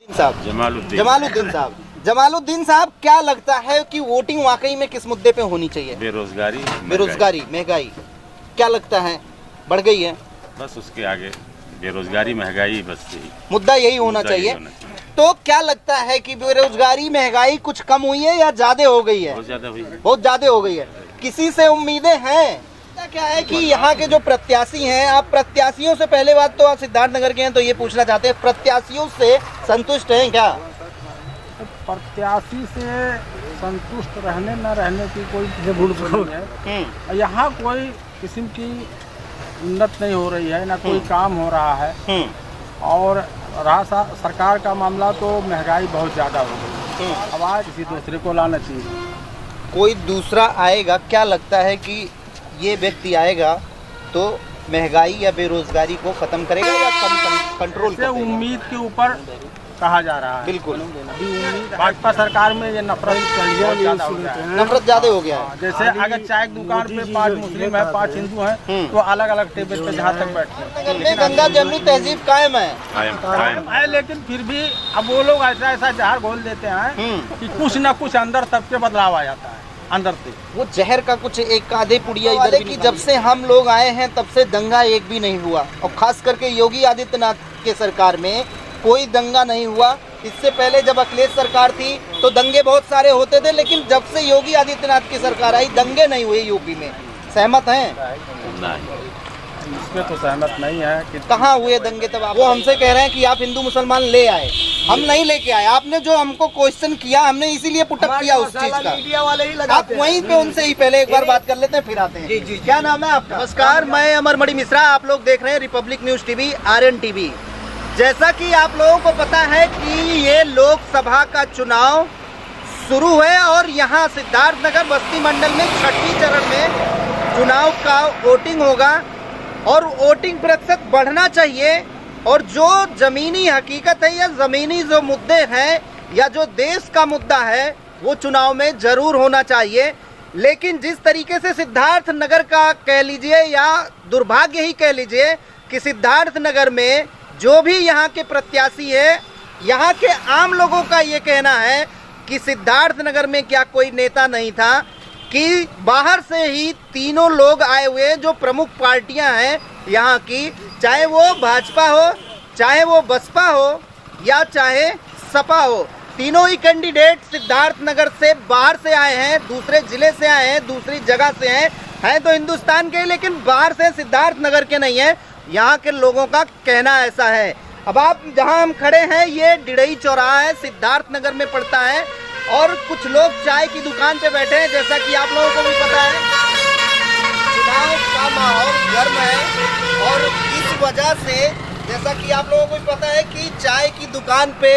साहब जमालुद्दीन साहब, क्या लगता है कि वोटिंग वाकई में किस मुद्दे पे होनी चाहिए? बेरोजगारी, महंगाई। क्या लगता है बढ़ गई है? बस उसके आगे बेरोजगारी महंगाई, बस यही मुद्दा यही होना चाहिए। तो क्या लगता है कि बेरोजगारी महंगाई कुछ कम हुई है या ज्यादा हो गई है? बहुत ज्यादा हो गई है। किसी से उम्मीदें हैं? क्या है कि यहाँ के जो प्रत्याशी हैं, आप प्रत्याशियों से, पहले बात तो आप सिद्धार्थनगर के हैं तो ये पूछना चाहते हैं, प्रत्याशियों से संतुष्ट हैं क्या? प्रत्याशी से संतुष्ट रहने न रहने की कोई जरूरत नहीं है। यहाँ कोई किस्म की उन्नत नहीं हो रही है, ना कोई काम हो रहा है। और रहा सरकार का मामला तो महंगाई बहुत ज़्यादा हो गई। अब आज किसी दूसरे को लाना चाहिए। कोई दूसरा आएगा, क्या लगता है कि ये व्यक्ति आएगा तो महंगाई या बेरोजगारी को खत्म करेगा या कंट्रोल करेगा? उम्मीद के ऊपर कहा जा रहा है। बिल्कुल। भाजपा सरकार में ये नफरत ज्यादा हो गया है। जैसे अगर चाय की दुकान पे 5 मुस्लिम है, 5 हिंदू हैं, तो अलग अलग टेबल पे जहाँ तक बैठते हैं। गंगा जमनी तहजीब कायम है, लेकिन फिर भी अब वो लोग ऐसा जहर घोल देते हैं कि कुछ न कुछ अंदर सबके बदलाव आ जाता है अंदर से। वो जहर का कुछ एक आधे पुड़िया इधर की, जब से हम लोग आए हैं तब से दंगा एक भी नहीं हुआ, और खास करके योगी आदित्यनाथ के सरकार में कोई दंगा नहीं हुआ। इससे पहले जब अखिलेश सरकार थी तो दंगे बहुत सारे होते थे, लेकिन जब से योगी आदित्यनाथ की सरकार आई दंगे नहीं हुए यूपी में। सहमत हैं? इसमें तो सहमत नहीं है कि कहाँ हुए दंगे तब? वो हमसे कह रहे हैं कि आप हिंदू मुसलमान ले आए, हम नहीं लेके आए। आपने जो हमको क्वेश्चन किया, हमने इसीलिए पुटअप किया उस चीज का। मीडिया वाले ही आप वहीं पे उनसे ही पहले एक बार बात कर लेते हैं, फिर आते हैं। जी। क्या नाम है आपका? नमस्कार, मैं अमरमणि मिश्रा, आप लोग देख रहे हैं Republic news TV, RN TV. जैसा कि आप लोगों को पता है कि ये लोकसभा का चुनाव शुरू है और यहाँ सिद्धार्थनगर बस्ती मंडल में 6वीं चरण में चुनाव का वोटिंग होगा और वोटिंग प्रतिशत बढ़ना चाहिए। और जो जमीनी हकीकत है या जमीनी जो मुद्दे हैं या जो देश का मुद्दा है वो चुनाव में जरूर होना चाहिए। लेकिन जिस तरीके से सिद्धार्थनगर का कह लीजिए या दुर्भाग्य ही कह लीजिए कि सिद्धार्थनगर में जो भी यहाँ के प्रत्याशी है, यहाँ के आम लोगों का ये कहना है कि सिद्धार्थनगर में क्या कोई नेता नहीं था, कि बाहर से ही तीनों लोग आए हुए हैं जो प्रमुख पार्टियां हैं यहाँ की, चाहे वो भाजपा हो, चाहे वो बसपा हो या चाहे सपा हो। तीनों ही कैंडिडेट सिद्धार्थनगर से बाहर से आए हैं, दूसरे जिले से आए हैं, दूसरी जगह से हैं तो हिंदुस्तान के, लेकिन बाहर से सिद्धार्थनगर के नहीं है। यहाँ के लोगों का कहना ऐसा है। अब आप जहाँ हम खड़े हैं ये डिडई चौराहा है, सिद्धार्थनगर में पड़ता है, और कुछ लोग चाय की दुकान पे बैठे हैं। जैसा कि आप लोगों को भी पता है चुनाव का माहौल गर्म है और इस वजह से, जैसा कि आप लोगों को भी पता है कि चाय की दुकान पे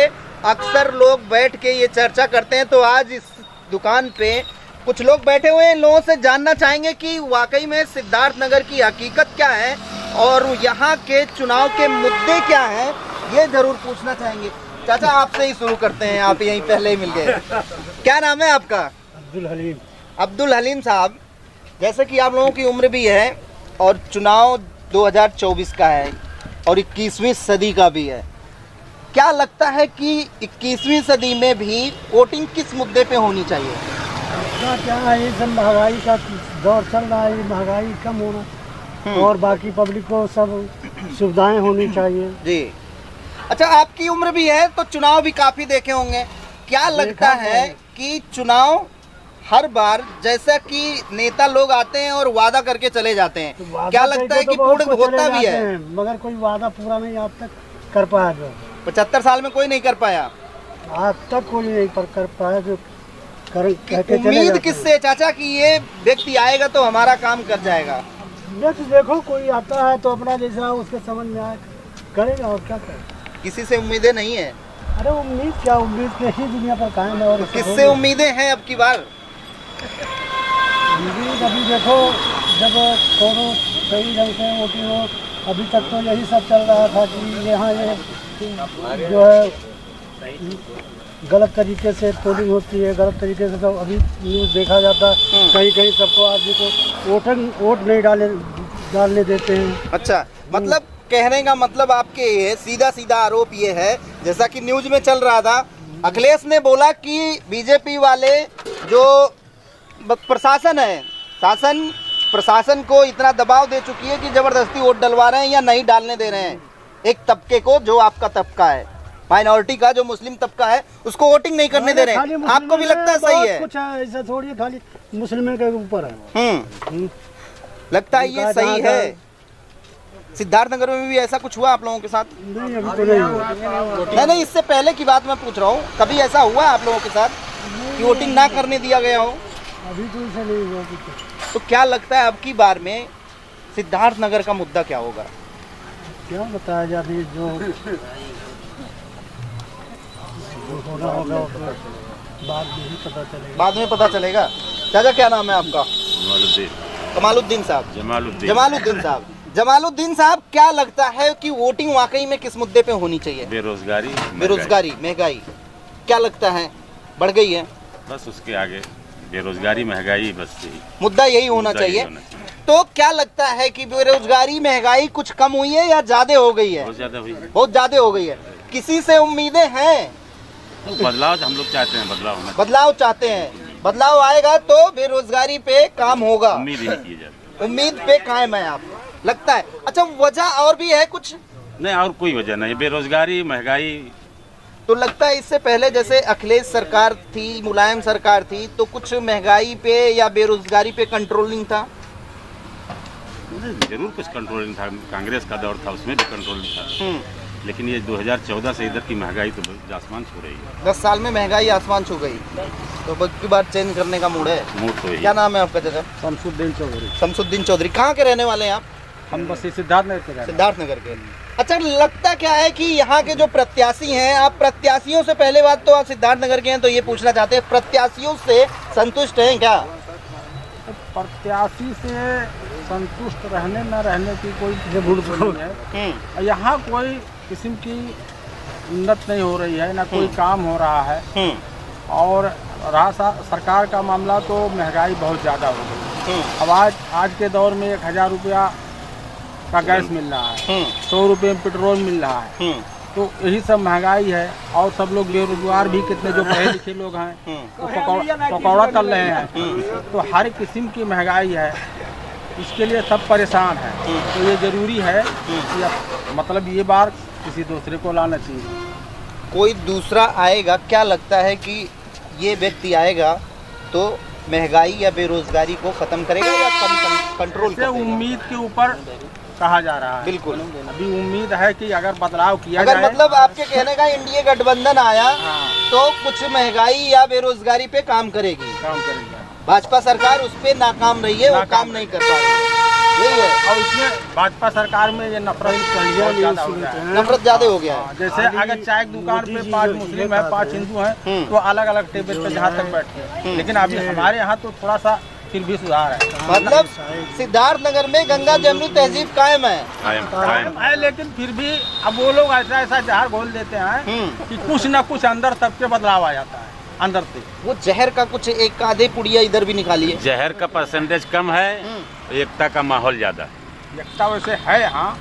अक्सर लोग बैठ के ये चर्चा करते हैं। तो आज इस दुकान पे कुछ लोग बैठे हुए हैं, लोगों से जानना चाहेंगे कि वाकई में सिद्धार्थनगर की हकीकत क्या है और यहाँ के चुनाव के मुद्दे क्या हैं, ये जरूर पूछना चाहेंगे। चाचा, आपसे ही शुरू करते हैं, आप यहीं पहले ही मिल गए। क्या नाम है आपका? अब्दुल हलीम साहब, जैसे कि आप लोगों की उम्र भी है और चुनाव 2024 का है और 21वीं सदी का भी है, क्या लगता है कि 21वीं सदी में भी वोटिंग किस मुद्दे पे होनी चाहिए? क्या है, ये सब महंगाई का दौर चल रहा है, महंगाई कम होना और बाकी पब्लिक को सब सुविधाएं होनी चाहिए। जी। अच्छा, आपकी उम्र भी है तो चुनाव भी काफी देखे होंगे। क्या लगता है कि चुनाव हर बार जैसा कि नेता लोग आते हैं और वादा करके चले जाते हैं, तो क्या लगता है कि पूर्ण होता भी है? मगर कोई वादा पूरा नहीं आज तक कर पाया। जो 75 साल में कोई नहीं कर पाया, आज तक कोई नहीं कर पाया। जो उम्मीद किससे चाचा कि ये व्यक्ति आएगा तो हमारा काम कर जाएगा? देखो, कोई आता है तो अपना जैसा उसके समझ में आए करेगा, और क्या करेगा। किसी से उम्मीदें नहीं है? अरे उम्मीद क्या, उम्मीद के ही दुनिया पर कायम है। और किससे उम्मीदें हैं अब की बार? उम्मीद अभी देखो, जब दोनों सही ढंग से वोटिंग हो, अभी तक तो यही सब चल रहा था कि यहाँ ये जो है गलत तरीके से पोलिंग होती है, गलत तरीके से सब अभी न्यूज़ देखा जाता है। कहीं सबको आदमी को वोट नहीं डालने देते हैं। अच्छा, मतलब कहने का मतलब आपके ये सीधा सीधा आरोप ये है, जैसा कि न्यूज में चल रहा था, अखिलेश ने बोला कि बीजेपी वाले जो प्रशासन है, प्रशासन को इतना दबाव दे चुकी है कि जबरदस्ती वोट डलवा रहे हैं या नहीं डालने दे रहे हैं एक तबके को, जो आपका तबका है, माइनॉरिटी का जो मुस्लिम तबका है, उसको वोटिंग नहीं करने दे रहे हैं। आपको भी लगता है सही है? कुछ है ऐसा थोड़ी, खाली मुस्लिम के ऊपर है। लगता है ये सही है? सिद्धार्थनगर में भी ऐसा कुछ हुआ आप लोगों के साथ? नहीं, अभी तो नहीं हुआ। नहीं, इससे पहले की बात मैं पूछ रहा हूँ, कभी ऐसा हुआ आप लोगों के साथ कि वोटिंग ना करने दिया गया हो? अभी तो ऐसा नहीं हुआ कुछ। तो क्या लगता है अब की बार में सिद्धार्थनगर का मुद्दा क्या होगा? क्या बताया जाए, जो होना होगा बाद में ही पता चलेगा। बाद में पता चलेगा। चाचा क्या नाम है आपका? कमालुद्दीन साहब। जमालुद्दीन साहब, क्या लगता है कि वोटिंग वाकई में किस मुद्दे पे होनी चाहिए? बेरोजगारी, महंगाई। क्या लगता है बढ़ गई है? बस उसके आगे बेरोजगारी महंगाई, बस यही मुद्दा यही होना चाहिए। तो क्या लगता है कि बेरोजगारी महंगाई कुछ कम हुई है या ज्यादा हो गई है? बहुत ज्यादा हुई है। बहुत ज्यादा हो गई है। किसी से उम्मीदें हैं? बदलाव हम लोग चाहते हैं, बदलाव चाहते हैं। बदलाव आएगा तो बेरोजगारी पे काम होगा। उम्मीद ही नहीं की जाती। उम्मीद पे कायम है आप, लगता है? अच्छा, वजह और भी है कुछ? नहीं, और कोई वजह नहीं, बेरोजगारी महंगाई। तो लगता है इससे पहले जैसे अखिलेश सरकार थी, मुलायम सरकार थी, तो कुछ महंगाई पे या बेरोजगारी पे कंट्रोलिंग था? जरूर कुछ कंट्रोलिंग था, कांग्रेस का दौर था, उसमें भी कंट्रोलिंग था। लेकिन ये 2014 से इधर की महंगाई तो आसमान छू रही है। 10 साल में महंगाई आसमान छू गई, तो अब की बार चेंज करने का मूड है। तो क्या नाम है आपका चाचा? शमसुद्दीन चौधरी। कहाँ के रहने वाले हैं आप? हम बस सिद्धार्थनगर के। अच्छा, लगता क्या है कि यहाँ के जो प्रत्याशी हैं, आप प्रत्याशियों से, पहले बात तो आप सिद्धार्थनगर के हैं, तो ये पूछना चाहते हैं, प्रत्याशियों से संतुष्ट हैं क्या? प्रत्याशी से संतुष्ट रहने न रहने की कोई जरूरत नहीं है। यहाँ कोई किस्म की उन्नत नहीं हो रही है, ना कोई काम हो रहा है। और रहा सरकार का मामला, तो महंगाई बहुत ज़्यादा हो गई। अब आज के दौर में 1000 रुपया का गैस मिल रहा है, 100 रुपये में पेट्रोल मिल रहा है। तो यही सब महंगाई है। और सब लोग बेरोजगार भी, कितने जो पढ़े लिखे लोग हैं तो पकौड़ा तल रहे हैं। तो हर किस्म की महंगाई है, इसके लिए सब परेशान हैं। तो ये जरूरी है कि मतलब ये बार किसी दूसरे को लाना चाहिए। कोई दूसरा आएगा, क्या लगता है कि ये व्यक्ति आएगा तो महंगाई या बेरोजगारी को खत्म करेगा या कंट्रोल करेगा? उम्मीद के ऊपर कहा जा रहा है। बिल्कुल, अभी उम्मीद है कि अगर बदलाव किया अगर जाए, मतलब आपके कहने का इंडिया गठबंधन आया तो कुछ महंगाई या बेरोजगारी पे काम करेगी। भाजपा सरकार उस पे नाकाम रही है, वो काम नहीं कर पा रही, यही है। और उसमें भाजपा सरकार में ये नफरत ज़्यादा हो गया है। जैसे अगर चाय की दुकान पे 5 मुस्लिम है, 5 हिंदू हैं, तो अलग अलग टेबल पे जहाँ तक बैठते हैं। लेकिन अभी हमारे यहाँ तो थोड़ा सा फिर भी सुधार है। मतलब सिद्धार्थनगर में गंगा जमुनी तहजीब कायम है, लेकिन फिर भी अब वो लोग ऐसा जहर घोल देते हैं कि कुछ न कुछ अंदर सबके बदलाव आ जाता है अंदर से। वो जहर का कुछ एक आधे पुड़िया इधर भी निकालिए। जहर का परसेंटेज कम है, एकता का माहौल ज्यादा है। एकता वैसे है यहाँ,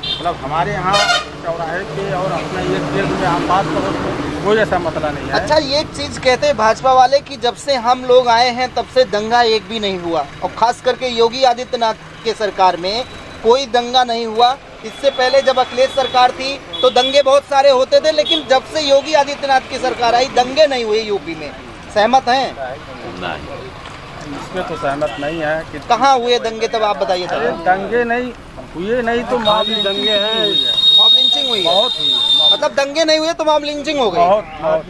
मतलब हमारे यहाँ चौराहे पे और अपने एक देश में आप बात करो तो कोई ऐसा मतलब नहीं है। अच्छा, ये चीज कहते हैं भाजपा वाले कि जब से हम लोग आए हैं तब से दंगा एक भी नहीं हुआ, और खास करके योगी आदित्यनाथ के सरकार में कोई दंगा नहीं हुआ। इससे पहले जब अखिलेश सरकार थी तो दंगे बहुत सारे होते थे, लेकिन जब से योगी आदित्यनाथ की सरकार आई दंगे नहीं हुए यूपी में। सहमत हैं? नहीं, इसमें तो सहमत नहीं है कि कहाँ हुए दंगे, तब आप बताइए। दंगे नहीं हुए, नहीं तो मॉब दंगे हैं, मॉब लिंचिंग हुई है। बहुत हुई, मतलब दंगे नहीं हुए तो मॉब लिंचिंग हो गई। बहुत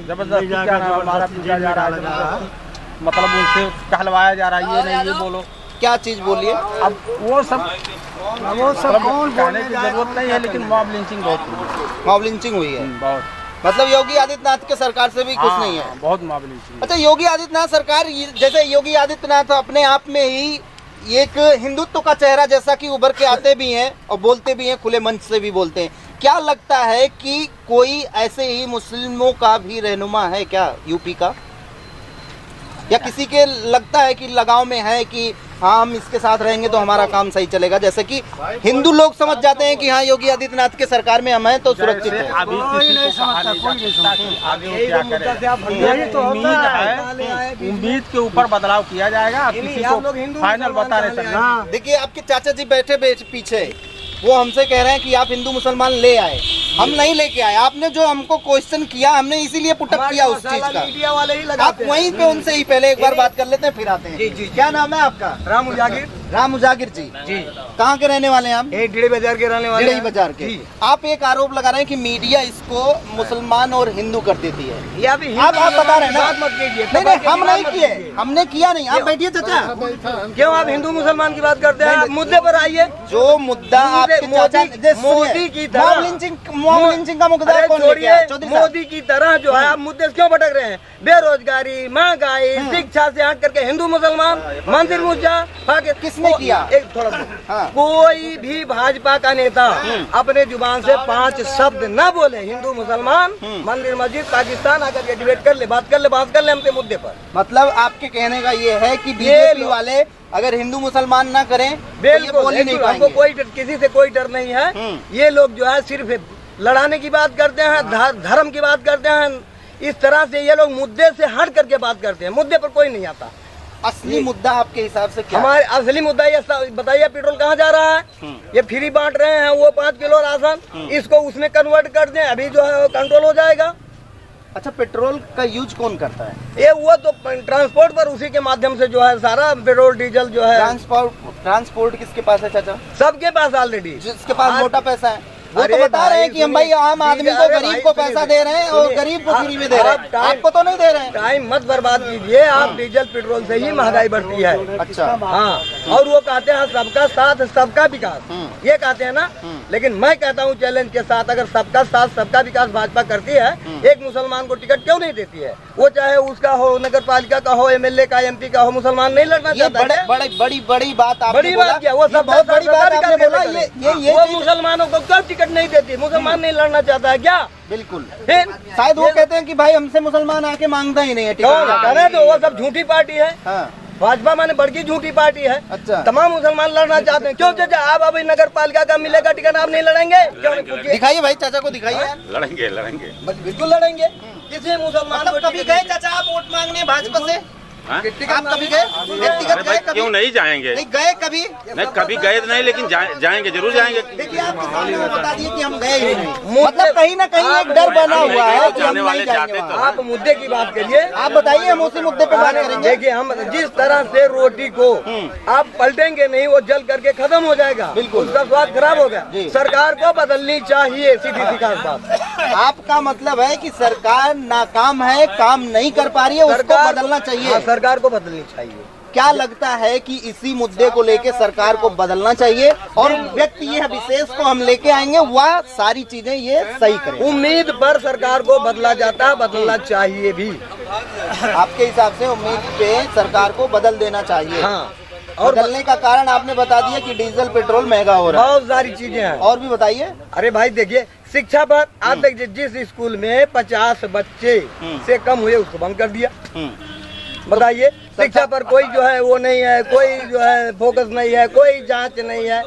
जबरदस्ती क्या नाम हमारा पूछा जा रहा है, मतलब उनसे कहलवाया जा रहा है, ये नहीं ये बोलो। क्या चीज बोलिए? अब वो सब कौन कहने की जरूरत नहीं है, लेकिन मॉब लिंचिंग बहुत हुई। मॉब लिंचिंग हुई है बहुत, मतलब योगी आदित्यनाथ के सरकार से भी कुछ नहीं है। बहुत मॉब लिंचिंग। अच्छा, योगी आदित्यनाथ सरकार, जैसे योगी आदित्यनाथ अपने आप में ही एक हिंदुत्व का चेहरा जैसा कि उभर के आते भी हैं और बोलते भी हैं, खुले मंच से भी बोलते हैं। क्या लगता है कि कोई ऐसे ही मुस्लिमों का भी रहनुमा है क्या यूपी का, या किसी के लगता है कि लगाव में है कि हाँ हम इसके साथ रहेंगे तो हमारा काम सही चलेगा, जैसे कि हिंदू लोग समझ जाते हैं कि हाँ योगी आदित्यनाथ के सरकार में हम हैं तो सुरक्षित है। अभी किसी को कहा नहीं जा सकता कि आगे वो क्या करे। यही तो उम्मीद है, उम्मीद के ऊपर बदलाव किया जाएगा। किसी को फाइनल बता रहे सर। देखिए आपके चाचा जी बैठे पीछे, वो हमसे कह रहे हैं कि आप हिंदू मुसलमान ले आए, हम नहीं लेके आए। आपने जो हमको क्वेश्चन किया, हमने इसीलिए पुटअप किया उस चीज का। मीडिया वाले ही लगाते आप वहीं पे उनसे ही पहले एक बार बात कर लेते हैं, फिर आते हैं। जी। क्या नाम है आपका? राम उजागिर राम उजागिर जी। कहाँ के रहने वाले हैं आप? डेढ़ी बाजार के रहने वाले डेढ़ी बाजार के। आप एक आरोप लगा रहे हैं कि मीडिया इसको मुसलमान और हिंदू कर देती है। आप बता रहे हैं ना? मत कीजिए। नहीं हम नहीं किए, हमने किया नहीं। आप बैठिए चाचा। क्यों आप हिंदू मुसलमान की बात करते हैं? आप मुद्दे पर आइए। जो मुद्दा आपके चाचा मोदी की तरह मॉब लिंचिंग का मुद्दा कौन लेके आया? चौधरी साहब। मोदी की तरह जो है आप मुद्दे से क्यों भटक रहे हैं? बेरोजगारी, महंगाई, शिक्षा से हट करके हिंदू मुसलमान मंदिर मुद्दा किसने किया? एक थोड़ा हाँ। कोई भी भाजपा का नेता अपने जुबान से 5 शब्द न बोले हिंदू मुसलमान मंदिर मस्जिद पाकिस्तान आकर के डिबेट कर ले, बात कर ले हमसे मुद्दे पर। मतलब आपके कहने का ये है कि बीजेपी वाले अगर हिंदू मुसलमान ना करें तो ये बोल ही नहीं हमको पाएंगे। कोई किसी से कोई डर नहीं है। ये लोग जो है सिर्फ लड़ाने की बात करते हैं, धर्म की बात करते हैं। इस तरह से ये लोग मुद्दे से हट करके बात करते हैं, मुद्दे पर कोई नहीं आता। असली मुद्दा आपके हिसाब से क्या? हमारे असली मुद्दा ये बताइए, पेट्रोल कहाँ जा रहा है? ये फ्री बांट रहे हैं, वो 5 किलो राशन, इसको उसमें कन्वर्ट कर दें, अभी जो है कंट्रोल हो जाएगा। अच्छा, पेट्रोल का यूज कौन करता है? ये वो तो ट्रांसपोर्ट पर उसी के माध्यम से जो है सारा पेट्रोल डीजल जो है। ट्रांसपोर्ट किसके पास है चाचा? सबके पास ऑलरेडी। जिसके पास मोटा पैसा है वो तो अरे बता रहे हैं कि हम भाई आम आदमी को, गरीब को पैसा दे रहे हैं और गरीब को फ्री में दे रहे हैं। आपको तो नहीं दे रहे हैं। टाइम मत बर्बाद कीजिए, आप डीजल पेट्रोल से ही महंगाई बढ़ती है। अच्छा हाँ, और वो कहते हैं सबका साथ सबका विकास, ये कहते हैं ना। लेकिन मैं कहता हूँ चैलेंज के साथ, अगर सबका साथ सबका विकास भाजपा करती है, एक मुसलमान को टिकट क्यों नहीं देती है? वो चाहे उसका हो, नगर पालिका का हो, एमएलए का, एमपी का हो, मुसलमान नहीं लड़ना चाहता है। बड़ी बात आपने बड़ी बात क्या? वो सब बहुत बड़ी बात आपने बोला। ये वो मुसलमानों को क्यों टिकट नहीं देती? मुसलमान नहीं लड़ना चाहता है क्या? बिल्कुल। फिर शायद वो कहते हैं कि भाई हमसे मुसलमान आके मांगता ही नहीं है टिकट। करे तो वो सब झूठी पार्टी है। हाँ। भाजपा माने बड़की झूठी पार्टी है। अच्छा। तमाम मुसलमान लड़ना चाहते हैं। क्यों चाचा, आप अभी नगर पालिका का मिलेगा टिकट, आप नहीं लड़ेंगे? क्यों नहीं पूछिए? दिखाइए भाई, चाचा को दिखाइए। लड़ेंगे बिल्कुल लड़ेंगे। किसी मुसलमान मतलब को कभी गए चाचा आप वोट मांगने भाजपा से? हाँ? आप कभी गए? व्यक्तिगत गए कभी? क्यों नहीं जाएंगे? नहीं गए कभी? नहीं, कभी गए नहीं, लेकिन जाएंगे, जरूर जाएंगे। देखिए आप किसानों को बता दिए कि हम गए ही नहीं। मतलब कहीं ना कहीं एक डर बना हुआ है कि हम नहीं जाएंगे वहाँ। आप मुद्दे की बात करिए। आप बताइए, हम उसी मुद्दे पे बात करेंगे। देखिए, हम जिस तरह से रोटी को आप पलटेंगे नहीं, वो जल करके खत्म हो जाएगा। बिल्कुल। उसका स्वाद खराब हो गया। जी। सरकार को बदलनी चाहिए, सीधी सी बात। आपका मतलब है कि सरकार नाकाम है, काम नहीं कर पा रही है, उसको बदलना चाहिए। हाँ, सरकार को बदलनी चाहिए। क्या लगता है कि इसी मुद्दे को लेके सरकार को बदलना चाहिए और व्यक्ति ये विशेष को हम लेके आएंगे, वह सारी चीजें ये सही करें? उम्मीद पर सरकार को बदला जाता है, बदलना चाहिए भी। आपके हिसाब से उम्मीद पे सरकार को बदल देना चाहिए। हाँ, और बदलने का कारण आपने बता दिया कि डीजल पेट्रोल महंगा हो रहा है। बहुत सारी चीजें हैं। और भी बताइए। अरे भाई देखिए, शिक्षा पर आप देखिए, जिस स्कूल में 50 बच्चे से कम हुए उसको बंद कर दिया। बताइए, शिक्षा पर कोई जो है वो नहीं है, कोई जो है फोकस नहीं है, कोई जांच नहीं है।